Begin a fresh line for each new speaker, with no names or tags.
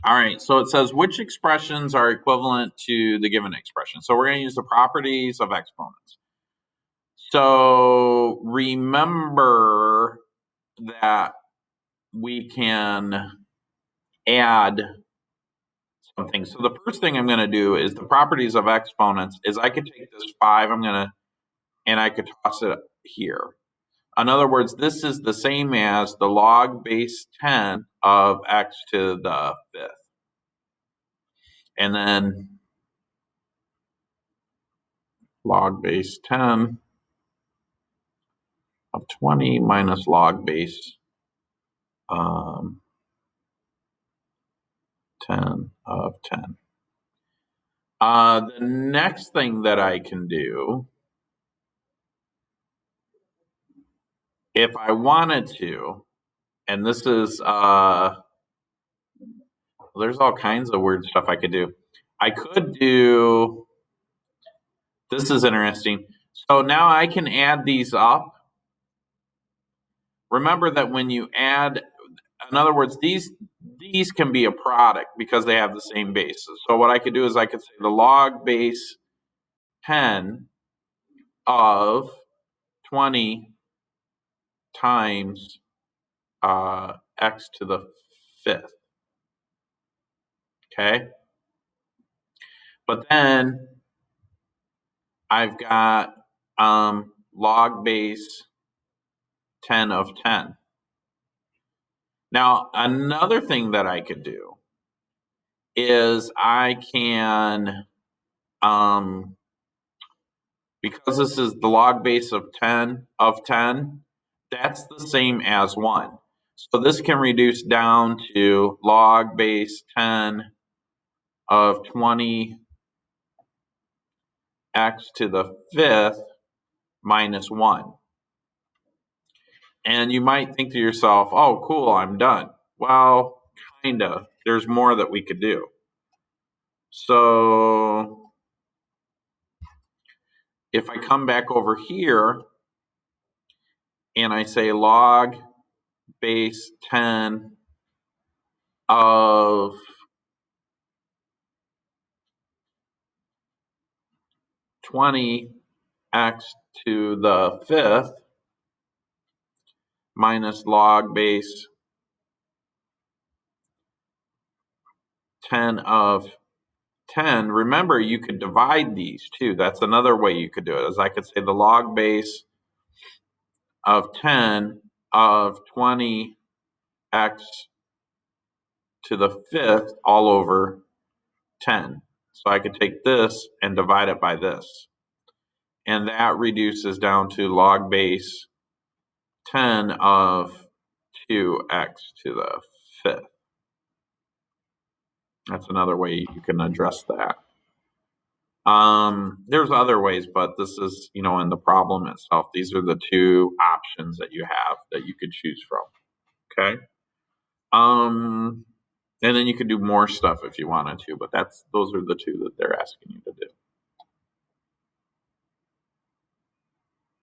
All right, so it says which expressions are equivalent to the given expression. So we're going to use the properties of exponents. So remember that we can add something. So the first thing I'm going to do is the properties of exponents is I could take this 5, and I could toss it here. In other words, this is the same as the log base 10 of x to the 5th. And then log base 10 of 20 minus log base 10 of 10. The next thing that I can do, if I wanted to, and this is, there's all kinds of weird stuff I could do. I could do, this is interesting. So now I can add these up. Remember that when you add, in other words, these can be a product because they have the same basis. So what I could do is I could say the log base 10 of 20 times x to the 5th. Okay? But then I've got log base 10 of 10. Now, another thing that I could do is I can, because this is the log base of 10, that's the same as 1. So this can reduce down to log base 10 of 20 x to the 5th minus 1. And you might think to yourself, oh, cool, I'm done. Well, kind of. There's more that we could do. So if I come back over here and I say log base 10 of 20 x to the 5th minus log base 10 of 10, remember you could divide these too. That's another way you could do it, is I could say the log base of 10 of 20 x to the 5th all over 10. So I could take this and divide it by this. And that reduces down to log base 10 of 2x to the 5th. That's another way you can address that. There's other ways, but this is, in the problem itself, these are the two options that you have that you could choose from. Okay. And then you could do more stuff if you wanted to, but those are the two that they're asking you to do.